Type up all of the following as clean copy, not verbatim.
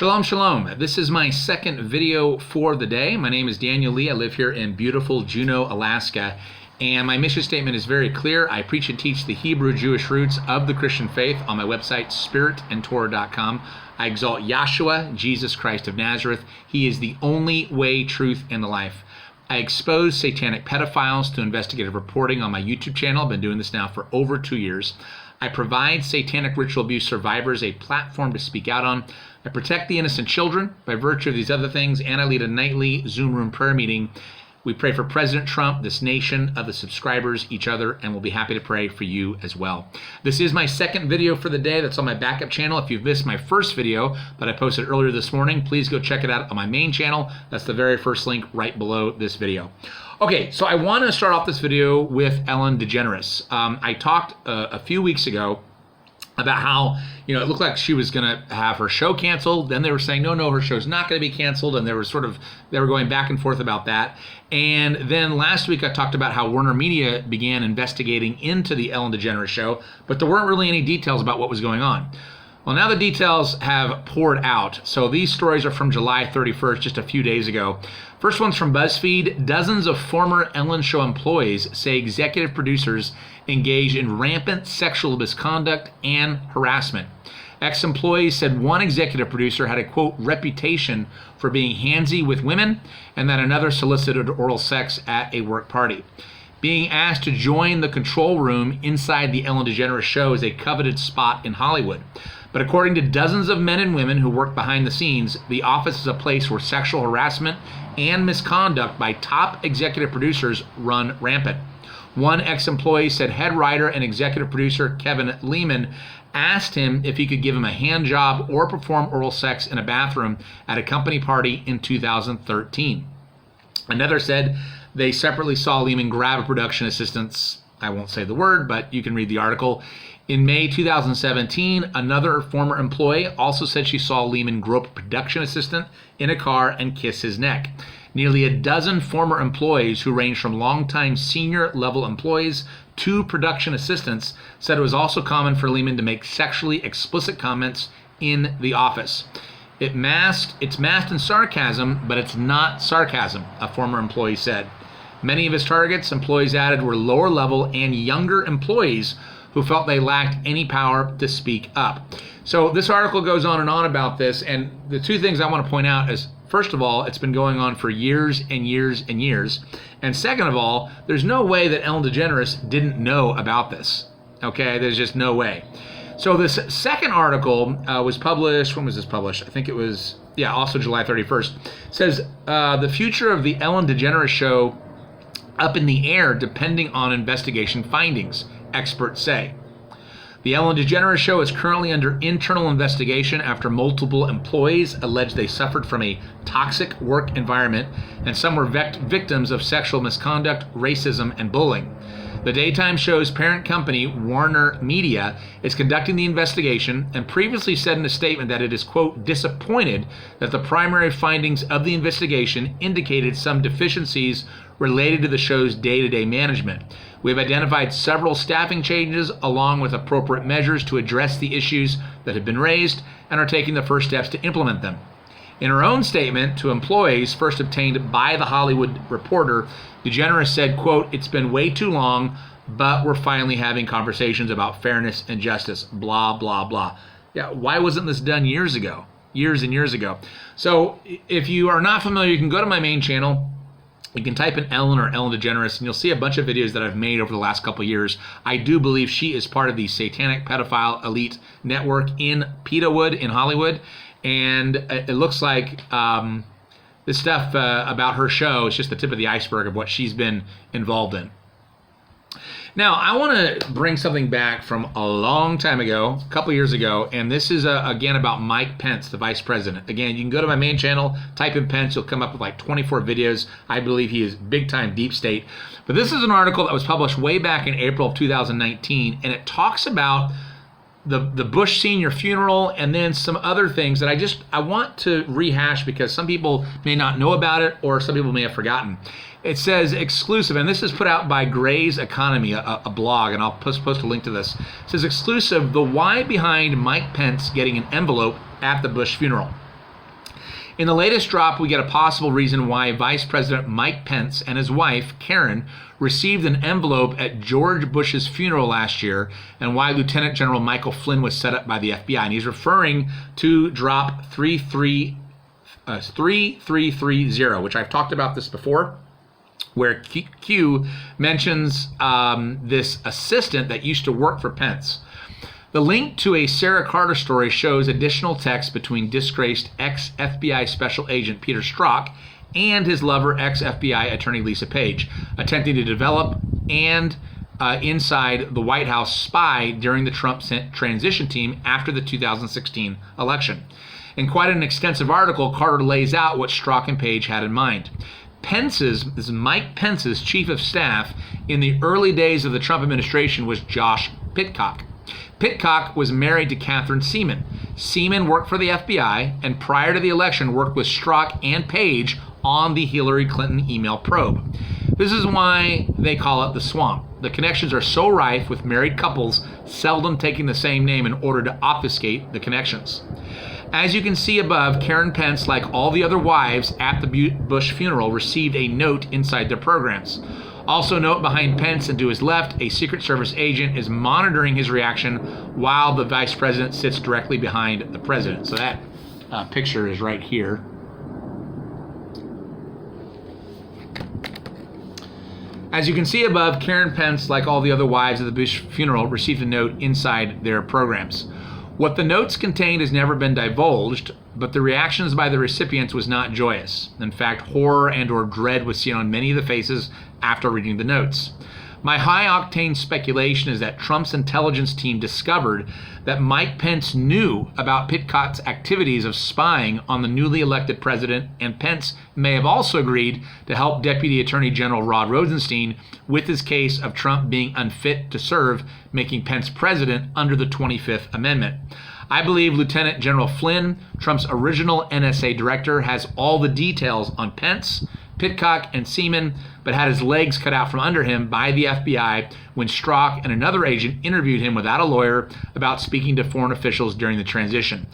Shalom, shalom. This is my second video for the day. My name is Daniel Lee. I live here in beautiful Juneau, Alaska. And my mission statement is very clear. I preach and teach the Hebrew Jewish roots of the Christian faith on my website, spiritandtorah.com. I exalt Yahshua, Jesus Christ of Nazareth. He is the only way, truth, and the life. I expose satanic pedophiles to investigative reporting on my YouTube channel. I've been doing this now for over 2 years. I provide satanic ritual abuse survivors a platform to speak out on. I protect the innocent children by virtue of these other things, and I lead a nightly Zoom room prayer meeting. We pray for President Trump, this nation, other subscribers, each other, and we'll be happy to pray for you as well. This is my second video for the day. That's on my backup channel. If you've missed my first video that I posted earlier this morning, please go check it out on my main channel. That's the very first link right below this video. Okay, so I want to start off this video with Ellen DeGeneres. I talked a few weeks ago about how, it looked like she was going to have her show canceled. Then they were saying, no, her show's not going to be canceled. And they were going back and forth about that. And then last week I talked about how Warner Media began investigating into the Ellen DeGeneres show, but there weren't really any details about what was going on. Well, now the details have poured out. So these stories are from July 31st, just a few days ago. First one's from BuzzFeed. Dozens of former Ellen Show employees say executive producers engage in rampant sexual misconduct and harassment. Ex-employees said one executive producer had a, quote, reputation for being handsy with women, and that another solicited oral sex at a work party. Being asked to join the control room inside the Ellen DeGeneres show is a coveted spot in Hollywood. But according to dozens of men and women who work behind the scenes, the office is a place where sexual harassment and misconduct by top executive producers run rampant. One ex-employee said head writer and executive producer Kevin Lehman asked him if he could give him a hand job or perform oral sex in a bathroom at a company party in 2013. Another said they separately saw Lehman grab a production assistant's, I won't say the word, but you can read the article. In May 2017, another former employee also said she saw Lehman grope a production assistant in a car and kiss his neck. Nearly a dozen former employees who range from longtime senior level employees to production assistants said it was also common for Lehman to make sexually explicit comments in the office. It's masked in sarcasm, but it's not sarcasm, a former employee said. Many of his targets, employees added, were lower level and younger employees who felt they lacked any power to speak up. So this article goes on and on about this, and the two things I want to point out is, first of all, it's been going on for years and years and years. And second of all, there's no way that Ellen DeGeneres didn't know about this. Okay, there's just no way. So this second article was published, when was this published? I think it was, also July 31st. It says, the future of the Ellen DeGeneres show up in the air depending on investigation findings, experts say. The Ellen DeGeneres show is currently under internal investigation after multiple employees allege they suffered from a toxic work environment, and some were victims of sexual misconduct, racism, and bullying. The daytime show's parent company, Warner Media, is conducting the investigation and previously said in a statement that it is, quote, disappointed that the primary findings of the investigation indicated some deficiencies related to the show's day-to-day management. We have identified several staffing changes along with appropriate measures to address the issues that have been raised and are taking the first steps to implement them. In her own statement to employees, first obtained by The Hollywood Reporter, DeGeneres said, quote, it's been way too long, but we're finally having conversations about fairness and justice, blah, blah, blah. Yeah, why wasn't this done years ago? Years and years ago. So if you are not familiar, you can go to my main channel. You can type in Ellen or Ellen DeGeneres, and you'll see a bunch of videos that I've made over the last couple of years. I do believe she is part of the satanic pedophile elite network in Pedowood in Hollywood. And it looks like this stuff about her show is just the tip of the iceberg of what she's been involved in. Now, I want to bring something back from a long time ago, a couple years ago, and this is, again, about Mike Pence, the vice president. Again, you can go to my main channel, type in Pence, you'll come up with like 24 videos. I believe he is big-time deep state. But this is an article that was published way back in April of 2019, and it talks about the Bush Sr. funeral and then some other things that I want to rehash because some people may not know about it or some people may have forgotten. It says exclusive, and this is put out by Gray's Economy, a blog, and I'll post a link to this. It says exclusive, the why behind Mike Pence getting an envelope at the Bush funeral. In the latest drop, we get a possible reason why Vice President Mike Pence and his wife, Karen, received an envelope at George Bush's funeral last year, and why Lieutenant General Michael Flynn was set up by the FBI. And he's referring to drop 3330, which I've talked about this before, where Q mentions this assistant that used to work for Pence. The link to a Sarah Carter story shows additional text between disgraced ex-FBI Special Agent Peter Strzok and his lover, ex-FBI Attorney Lisa Page, attempting to develop and inside the White House spy during the Trump transition team after the 2016 election. In quite an extensive article, Carter lays out what Strzok and Page had in mind. This is Mike Pence's chief of staff in the early days of the Trump administration was Josh Pitcock. Pitcock was married to Catherine Seaman. Seaman worked for the FBI and prior to the election worked with Strzok and Page on the Hillary Clinton email probe. This is why they call it the swamp. The connections are so rife with married couples seldom taking the same name in order to obfuscate the connections. As you can see above, Karen Pence, like all the other wives at the Bush funeral, received a note inside their programs. Also note behind Pence and to his left, a Secret Service agent is monitoring his reaction while the vice president sits directly behind the president. So that picture is right here. As you can see above, Karen Pence, like all the other wives of the Bush funeral, received a note inside their programs. What the notes contained has never been divulged, but the reactions by the recipients was not joyous. In fact, horror and/or dread was seen on many of the faces after reading the notes. My high-octane speculation is that Trump's intelligence team discovered that Mike Pence knew about Pitcock's activities of spying on the newly elected president, and Pence may have also agreed to help Deputy Attorney General Rod Rosenstein with his case of Trump being unfit to serve, making Pence president under the 25th Amendment. I believe Lieutenant General Flynn, Trump's original NSA director, has all the details on Pence, Pitcock, and Seaman, but had his legs cut out from under him by the FBI when Strzok and another agent interviewed him without a lawyer about speaking to foreign officials during the transition.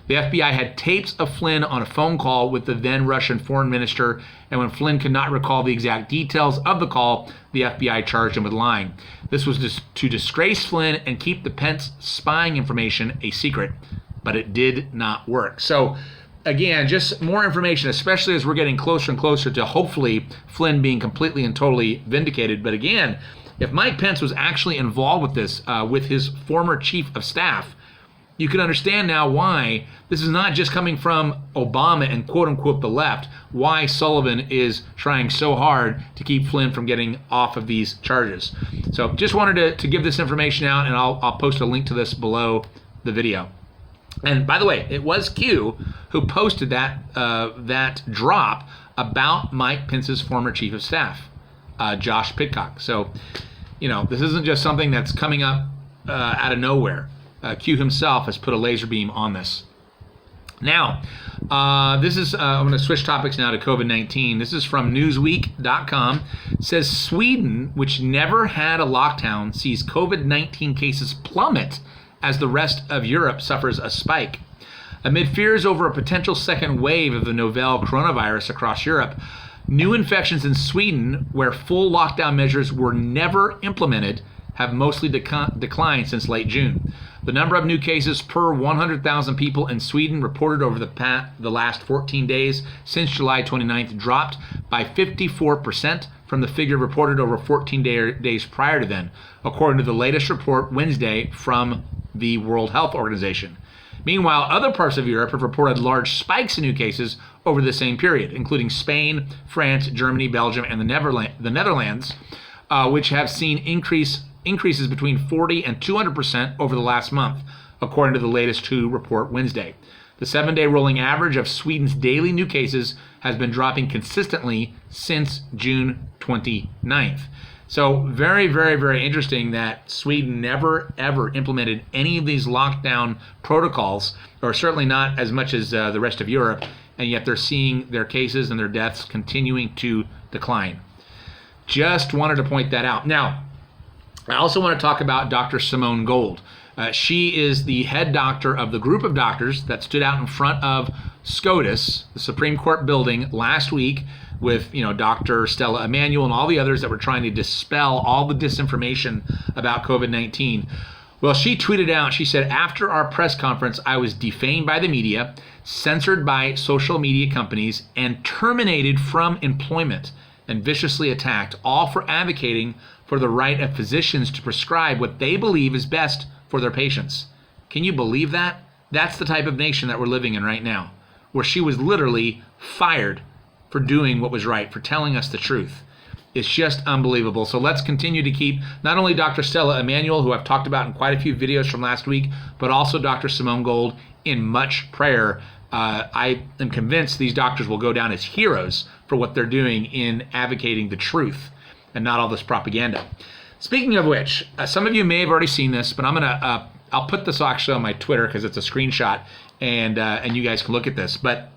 The FBI had tapes of Flynn on a phone call with the then Russian foreign minister, and when Flynn could not recall the exact details of the call, the FBI charged him with lying. This was to disgrace Flynn and keep the Pence spying information a secret, but it did not work. So again, just more information, especially as we're getting closer and closer to hopefully Flynn being completely and totally vindicated. But again, if Mike Pence was actually involved with this, with his former chief of staff, you can understand now why this is not just coming from Obama and quote unquote the left, why Sullivan is trying so hard to keep Flynn from getting off of these charges. So just wanted to give this information out, and I'll post a link to this below the video. And by the way, it was Q who posted that drop about Mike Pence's former chief of staff, Josh Pitcock. So, this isn't just something that's coming up out of nowhere. Q himself has put a laser beam on this. Now, I'm going to switch topics now to COVID-19. This is from Newsweek.com. It says Sweden, which never had a lockdown, sees COVID-19 cases plummet as the rest of Europe suffers a spike. Amid fears over a potential second wave of the novel coronavirus across Europe, new infections in Sweden, where full lockdown measures were never implemented, have mostly declined since late June. The number of new cases per 100,000 people in Sweden reported over the last 14 days since July 29th dropped by 54% from the figure reported over 14 days prior to then, according to the latest report Wednesday from the World Health Organization. Meanwhile, other parts of Europe have reported large spikes in new cases over the same period, including Spain, France, Germany, Belgium, and the Netherlands, which have seen increases between 40 and 200% over the last month, according to the latest WHO report Wednesday. The 7-day rolling average of Sweden's daily new cases has been dropping consistently since June 29th. So very, very, very interesting that Sweden never, ever implemented any of these lockdown protocols, or certainly not as much as the rest of Europe, and yet they're seeing their cases and their deaths continuing to decline. Just wanted to point that out. Now, I also want to talk about Dr. Simone Gold. She is the head doctor of the group of doctors that stood out in front of SCOTUS, the Supreme Court building, last week with, Dr. Stella Emanuel and all the others that were trying to dispel all the disinformation about COVID-19. Well, she tweeted out, she said, after our press conference, I was defamed by the media, censored by social media companies, and terminated from employment and viciously attacked, all for advocating for the right of physicians to prescribe what they believe is best for their patients. Can you believe that? That's the type of nation that we're living in right now, where she was literally fired for doing what was right, for telling us the truth. It's just unbelievable. So let's continue to keep not only Dr. Stella Emanuel, who I've talked about in quite a few videos from last week, but also Dr. Simone Gold in much prayer. I am convinced these doctors will go down as heroes for what they're doing in advocating the truth and not all this propaganda. Speaking of which, some of you may have already seen this, but I'll put this actually on my Twitter because it's a screenshot, and you guys can look at this. But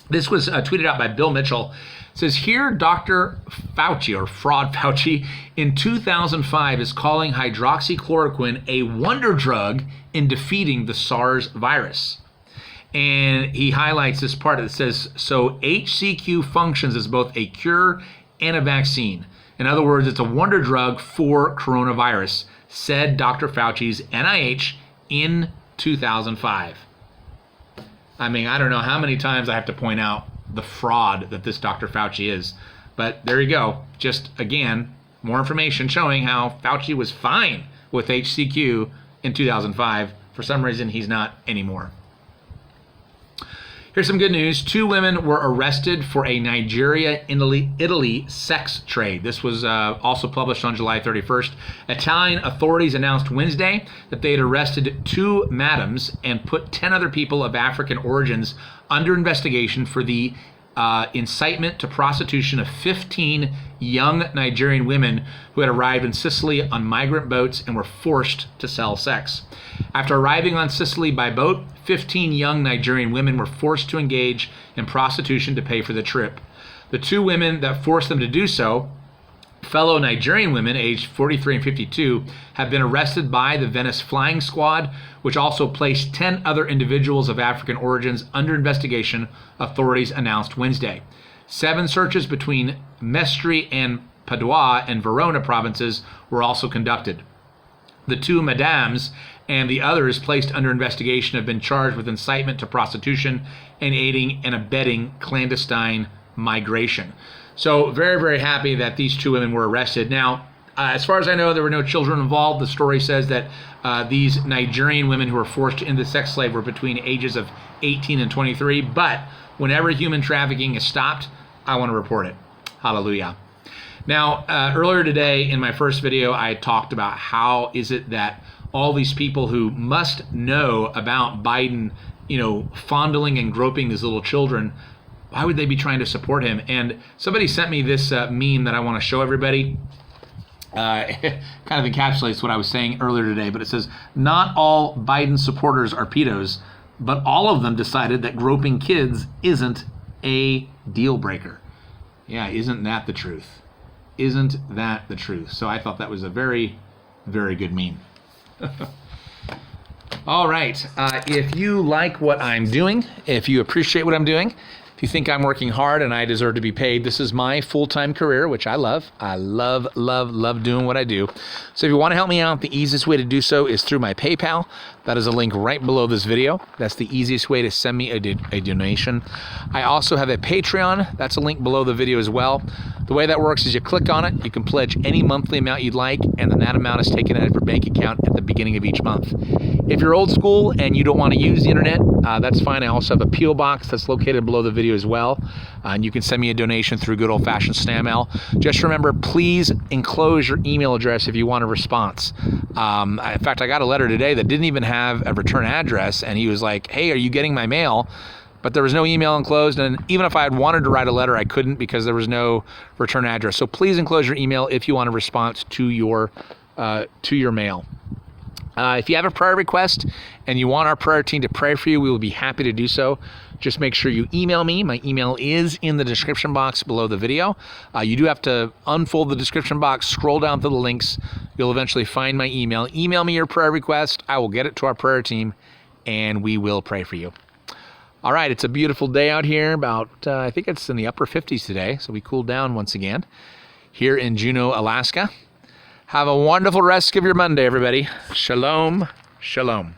this was tweeted out by Bill Mitchell. It says, here Dr. Fauci, or Fraud Fauci, in 2005 is calling hydroxychloroquine a wonder drug in defeating the SARS virus. And he highlights this part that says, so HCQ functions as both a cure and a vaccine. In other words, it's a wonder drug for coronavirus, said Dr. Fauci's NIH in 2005. I mean, I don't know how many times I have to point out the fraud that this Dr. Fauci is. But there you go. Just, again, more information showing how Fauci was fine with HCQ in 2005. For some reason, he's not anymore. Here's some good news. 2 women were arrested for a Nigeria-Italy sex trade. This was also published on July 31st. Italian authorities announced Wednesday that they had arrested 2 madams and put 10 other people of African origins under investigation for the incitement to prostitution of 15 young Nigerian women who had arrived in Sicily on migrant boats and were forced to sell sex. After arriving on Sicily by boat, 15 young Nigerian women were forced to engage in prostitution to pay for the trip. The 2 women that forced them to do so, fellow Nigerian women aged 43 and 52, have been arrested by the Venice Flying Squad, which also placed 10 other individuals of African origins under investigation, authorities announced Wednesday. 7 searches between Mestre and Padua and Verona provinces were also conducted. The 2 madams and the others placed under investigation have been charged with incitement to prostitution and aiding and abetting clandestine migration. So very, very happy that these 2 women were arrested. Now, as far as I know, there were no children involved. The story says that these Nigerian women who were forced into sex slave were between ages of 18 and 23. But whenever human trafficking is stopped, I want to report it. Hallelujah. Now, earlier today in my first video, I talked about how is it that all these people who must know about Biden, fondling and groping these little children, why would they be trying to support him? And somebody sent me this meme that I want to show everybody. It kind of encapsulates what I was saying earlier today, but it says, not all Biden supporters are pedos, but all of them decided that groping kids isn't a deal breaker. Yeah, isn't that the truth? Isn't that the truth? So I thought that was a very, very good meme. All right. If you like what I'm doing, if you appreciate what I'm doing, if you think I'm working hard and I deserve to be paid, this is my full-time career, which I love. I love, love, love doing what I do. So if you want to help me out, the easiest way to do so is through my PayPal. That is a link right below this video. That's the easiest way to send me a donation. I also have a Patreon. That's a link below the video as well. The way that works is you click on it, you can pledge any monthly amount you'd like, and then that amount is taken out of your bank account at the beginning of each month. If you're old school and you don't want to use the internet, that's fine. I also have a P.O. box that's located below the video as well. And you can send me a donation through good old-fashioned snail mail. Just remember, please enclose your email address if you want a response. In fact, I got a letter today that didn't even have a return address, and he was like, hey, are you getting my mail? But there was no email enclosed, and even if I had wanted to write a letter, I couldn't because there was no return address. So please enclose your email if you want a response to your mail. If you have a prayer request and you want our prayer team to pray for you, we will be happy to do so. Just make sure you email me. My email is in the description box below the video. You do have to unfold the description box, scroll down to the links. You'll eventually find my email. Email me your prayer request. I will get it to our prayer team, and we will pray for you. All right, it's a beautiful day out here. About, I think it's in the upper 50s today, so we cooled down once again here in Juneau, Alaska. Have a wonderful rest of your Monday, everybody. Shalom, shalom.